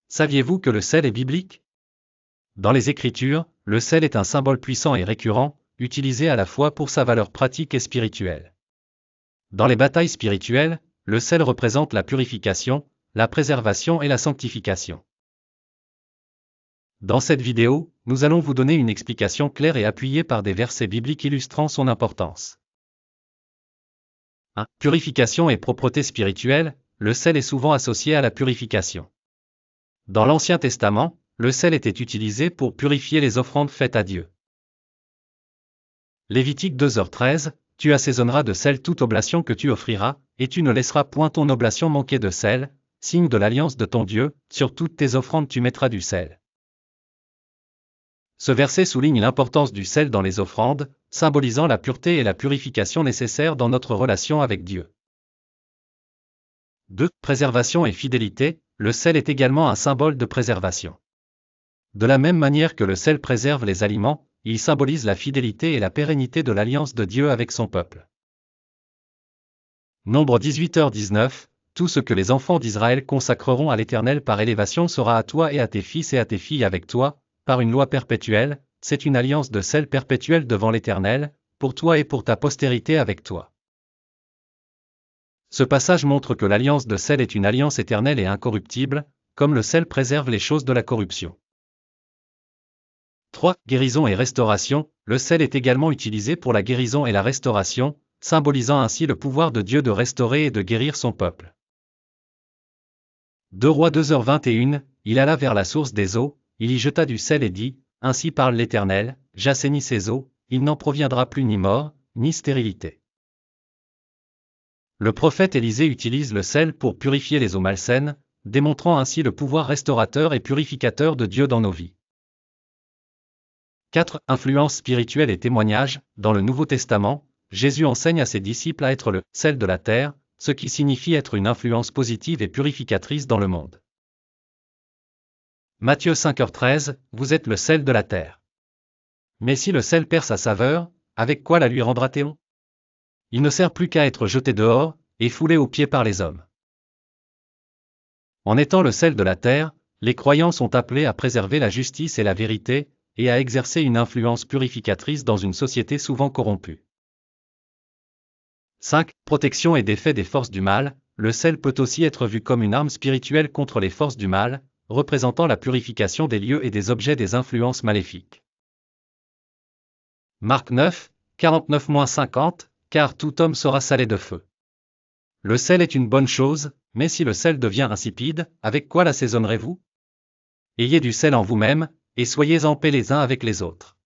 Saviez-vous que le sel est biblique? Dans les Écritures, le sel est un symbole puissant et récurrent, utilisé à la fois pour sa valeur pratique et spirituelle. Dans les batailles spirituelles, le sel représente la purification, la préservation et la sanctification. Dans cette vidéo, nous allons vous donner une explication claire et appuyée par des versets bibliques illustrant son importance. 1. Purification et propreté spirituelle, le sel est souvent associé à la purification. Dans l'Ancien Testament, le sel était utilisé pour purifier les offrandes faites à Dieu. Lévitique 2h13, tu assaisonneras de sel toute oblation que tu offriras, et tu ne laisseras point ton oblation manquer de sel, signe de l'alliance de ton Dieu, sur toutes tes offrandes tu mettras du sel. Ce verset souligne l'importance du sel dans les offrandes, symbolisant la pureté et la purification nécessaires dans notre relation avec Dieu. 2. Préservation et fidélité, le sel est également un symbole de préservation. De la même manière que le sel préserve les aliments, il symbolise la fidélité et la pérennité de l'alliance de Dieu avec son peuple. Nombre 18h19, tout ce que les enfants d'Israël consacreront à l'Éternel par élévation sera à toi et à tes fils et à tes filles avec toi, par une loi perpétuelle, c'est une alliance de sel perpétuelle devant l'Éternel, pour toi et pour ta postérité avec toi. Ce passage montre que l'alliance de sel est une alliance éternelle et incorruptible, comme le sel préserve les choses de la corruption. 3. Guérison et restauration, le sel est également utilisé pour la guérison et la restauration, symbolisant ainsi le pouvoir de Dieu de restaurer et de guérir son peuple. 2 Rois 2h21, il alla vers la source des eaux, il y jeta du sel et dit, ainsi parle l'Éternel, j'assainis ces eaux, il n'en proviendra plus ni mort, ni stérilité. Le prophète Élisée utilise le sel pour purifier les eaux malsaines, démontrant ainsi le pouvoir restaurateur et purificateur de Dieu dans nos vies. 4. Influence spirituelle et témoignage, dans le Nouveau Testament, Jésus enseigne à ses disciples à être le « sel de la terre », ce qui signifie être une influence positive et purificatrice dans le monde. Matthieu 5h13, vous êtes le sel de la terre. Mais si le sel perd sa saveur, avec quoi la lui rendra-t-on? Il ne sert plus qu'à être jeté dehors, et foulé aux pieds par les hommes. En étant le sel de la terre, les croyants sont appelés à préserver la justice et la vérité, et à exercer une influence purificatrice dans une société souvent corrompue. 5. Protection et défait des forces du mal, le sel peut aussi être vu comme une arme spirituelle contre les forces du mal, représentant la purification des lieux et des objets des influences maléfiques. Marc 9, 49-50, car tout homme sera salé de feu. Le sel est une bonne chose, mais si le sel devient insipide, avec quoi l'assaisonnerez-vous? Ayez du sel en vous-même, et soyez en paix les uns avec les autres.